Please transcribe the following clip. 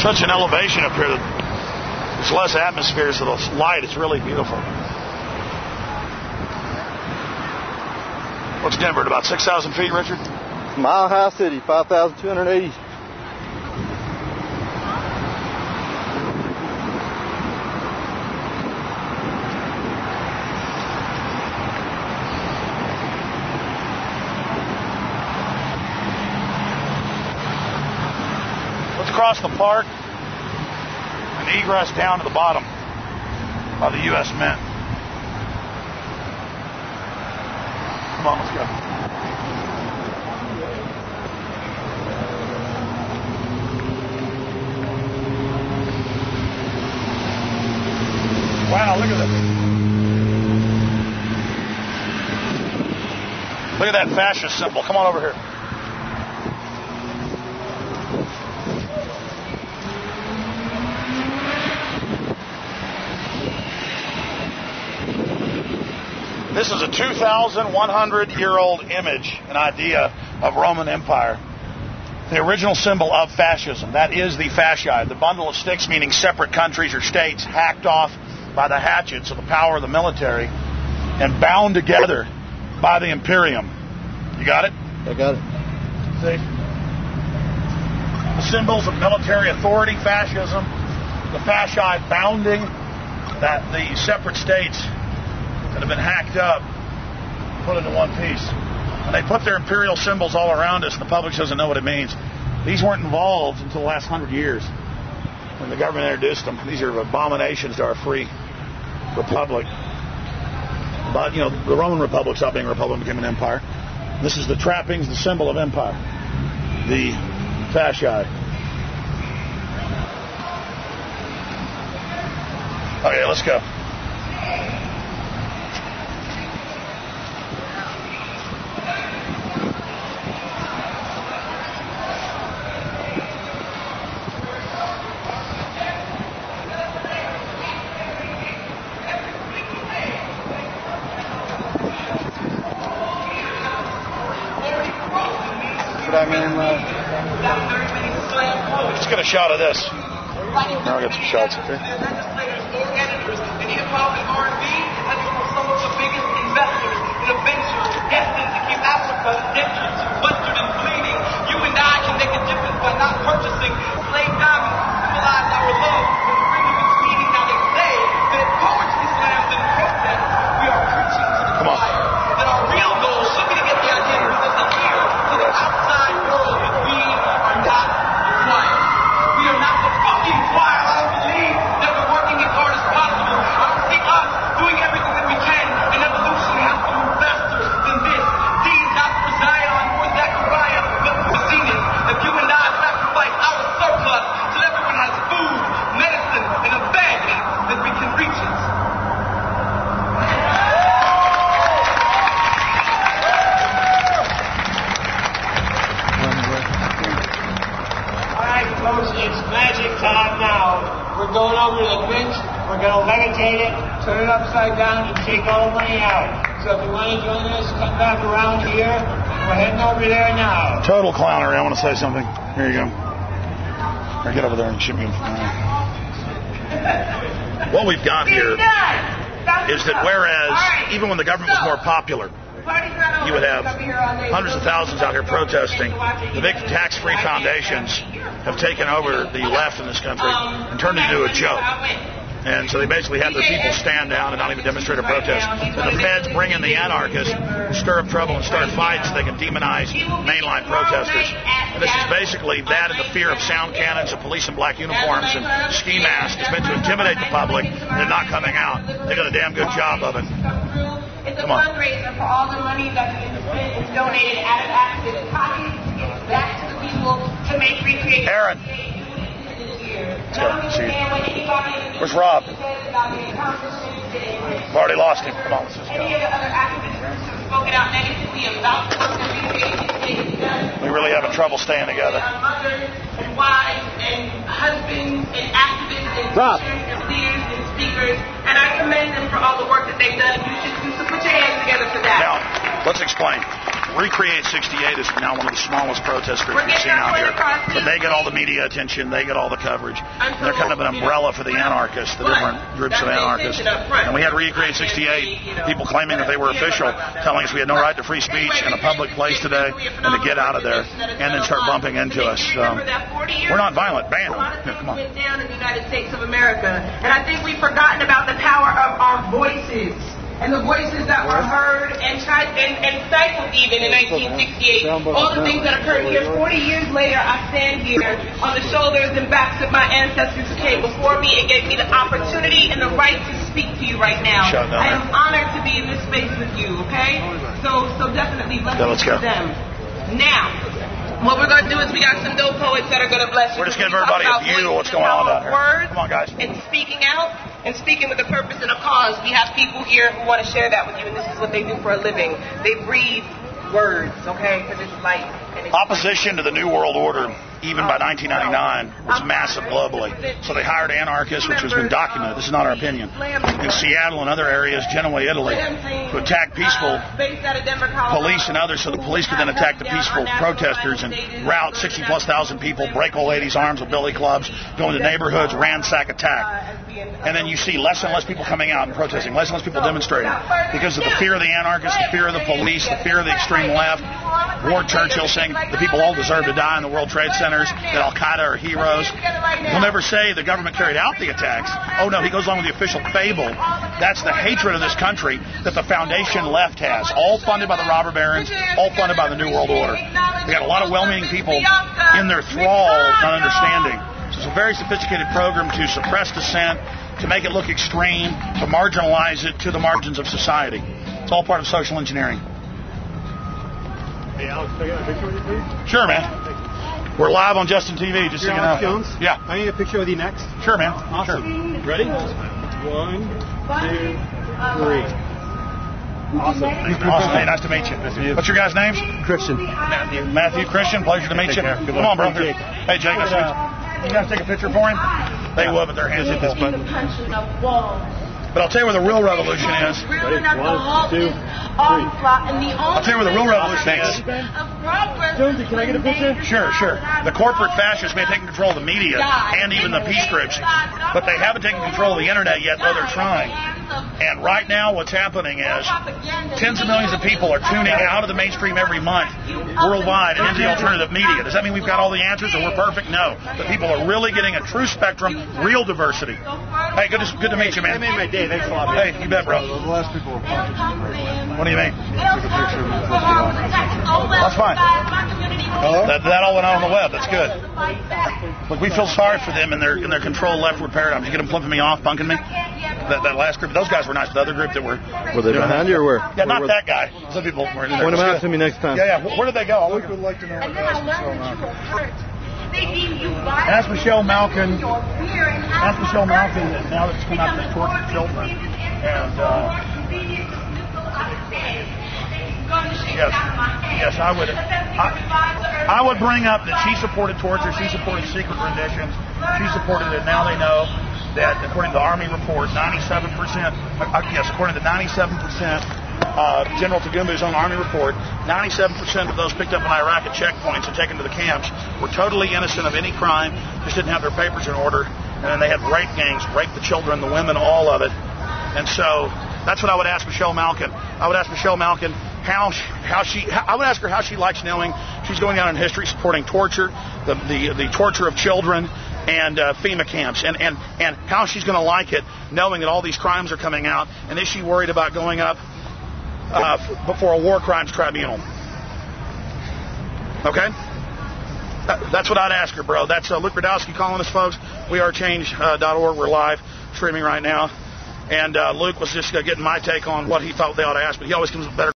such an elevation up here that there's less atmosphere, so the light is really beautiful. What's Denver at about 6,000 feet, Richard? Mile High City, 5,280. Let's cross the park and egress down to the bottom by the U.S. Mint. Come on, let's go. Wow, look at that. Look at that fascist symbol. Come on over here. This is a 2,100-year-old image, an idea of Roman Empire. The original symbol of fascism. That is the fasci, the bundle of sticks meaning separate countries or states hacked off by the hatchets of the power of the military and bound together by the imperium. You got it? I got it. See? The symbols of military authority, fascism, the fasci bounding the separate states that have been hacked up, put into one piece. And they put their imperial symbols all around us, and the public doesn't know what it means. These weren't involved until the last 100 years when the government introduced them. These are abominations to our free republic. But, you know, the Roman Republic stopped being a republic and became an empire. This is the trappings, the symbol of empire. The fasci. Okay, let's go. Let's get a shot of this. Now I'll get some shots, okay? Legislators, editors, and hip-hop and R&B has become some of the biggest investors in a venture destined to keep Africa indentured, butchered, and bleeding. You and I can make a difference by not purchasing slave diamonds to symbolize our love for the freedom of speaking. Now they say that if poetry slams and protests, we are preaching to the choir. That our real goal should be to get the ideas of the ear to the outside world. We are not the choir. We are not the fucking choir. I don't believe that we're working as hard as possible. I don't see us doing everything that we can, and evolution has to move faster than this. These not for Zion or Zechariah, but for Zenith. If you and I sacrifice our surplus till everyone has food, medicine, and a bed, then we can reach it. It's magic time now. We're going over to the bench. We're going to levitate it, turn it upside down, and take all the money out. So if you want to join us, come back around here. We're heading over there now. Total clownery. I want to say something. Here you go. Or get over there and shoot me. What we've got here is that whereas even when the government was more popular, you would have hundreds of thousands out here protesting. The big tax-free foundations have taken over the left in this country and turned it into a joke. And so they basically have their people stand down and not even demonstrate or protest. And the feds bring in the anarchists, stir up trouble and start fights so they can demonize mainline protesters. And this is basically that and the fear of sound cannons and police in black uniforms and ski masks is meant to intimidate the public, and they're not coming out. They did a damn good job of it. It's a fundraiser for all the money that's been spent and donated out of activists' pockets to give back to the people to make recreation. Aaron. Let's go. See you. Where's Rob? We've already lost him. Come on, let's just go. Any of the other activist groups have spoken out negatively about the work that recreation is done. We're really having trouble staying together. Mothers and wives and husbands and activists and teachers and leaders and speakers, and I commend them for all the work that they've done. You should put your hands together for that. Now, let's explain. Recreate 68 is now one of the smallest protest groups we've seen out here. But they get all the media attention, they get all the coverage. And they're kind of an umbrella for the anarchists, the different groups of anarchists. And we had Recreate 68, people claiming that they were official, telling us we had no right to free speech in a public place today and to get out of there, and then start bumping into us. We're not violent. Bam. Yeah, come on. Went down in the United States of America. And I think we've forgotten about the power of our voices. And the voices that were heard and stifled even in 1968. All the things that occurred here. 40 years later, I stand here on the shoulders and backs of my ancestors who came before me and gave me the opportunity and the right to speak to you right now. I am honored to be in this space with you, okay? So definitely blessings to them. Now, what we're going to do is we got some dope poets that are going to bless you. We're just giving everybody a view of what's going on down here. Come on, guys. And speaking out and speaking with a purpose and a cause. We have people here who want to share that with you, and this is what they do for a living. They breathe words, okay, because it's life. Opposition to the New World Order, even by 1999, was massive globally. So they hired anarchists, which has been documented. This is not our opinion. In Seattle and other areas, Genoa, Italy, to attack peaceful police and others, so the police could then attack the peaceful protesters and rout 60,000+ people, break old ladies' arms with billy clubs, go into neighborhoods, ransack, attack. And then you see less and less people coming out and protesting, less and less people demonstrating because of the fear of the anarchists, the fear of the police, the fear of the extreme left. Ward Churchill saying the people all deserve to die in the World Trade Centers, that Al-Qaeda are heroes. He'll never say the government carried out the attacks. Oh, no, he goes along with the official fable. That's the hatred of this country that the foundation left has, all funded by the robber barons, all funded by the New World Order. They got a lot of well-meaning people in their thrall, not understanding. So it's a very sophisticated program to suppress dissent, to make it look extreme, to marginalize it to the margins of society. It's all part of social engineering. Hey, Alex, can I get a picture with you, please? Sure, man. We're live on Justin TV, just so you know. Jones? Yeah. I need a picture with you next. Sure, man. Awesome. Sure. Ready? 1, 2, 3. Awesome. Hey, nice to meet you. What's your guys' names? Christian. Matthew, Christian. Pleasure to meet you. Come on, bro. Jake. Hey, Jake. Nice to meet you. You guys take a picture for him? They would, but their hands hit this button. But I'll tell you where the real revolution is. Ready? 1, 2, 3. I'll tell you where the real revolution is. Jonesy, can I get a picture? Sure. The corporate fascists may have taken control of the media and even the peace groups, but they haven't taken control of the internet yet, though they're trying. And right now what's happening is tens of millions of people are tuning out of the mainstream every month worldwide and into the alternative media. Does that mean we've got all the answers or we're perfect? No. But people are really getting a true spectrum, real diversity. Hey, good to meet you, man. That made my day. Thanks a lot. Hey, you bet, bro. The last people were What do you mean? That's fine. Hello? That all went out on the web. That's good. Look, we feel sorry for them in their controlled leftward paradigm. You get them flipping me off, bunking me. That last group, those guys were nice. The other group that were they behind you or where? Yeah, not that guy. Some people were in there. Point them out to me next time. Yeah. Where did they go? We would like to know. Ask Michelle Malkin. Ask Michelle Malkin that now that it's come out to torture children. And yes, I would bring up that she supported torture. She supported secret renditions. She supported it. Now they know that according to the Army report, 97%. Yes, according to 97%. General Tagumba's own Army report, 97% of those picked up in Iraq at checkpoints and taken to the camps were totally innocent of any crime, just didn't have their papers in order, and then they had rape gangs, rape the children, the women, all of it. And so that's what I would ask Michelle Malkin. I would ask Michelle Malkin I would ask her how she likes knowing she's going down in history supporting torture, the torture of children, and FEMA camps, and how she's going to like it knowing that all these crimes are coming out, and is she worried about going up before a war crimes tribunal? Okay? That's what I'd ask her, bro. That's Luke Radowski calling us, folks. WeAreChange.org. We're live streaming right now. And Luke was just getting my take on what he thought they ought to ask, but he always comes with better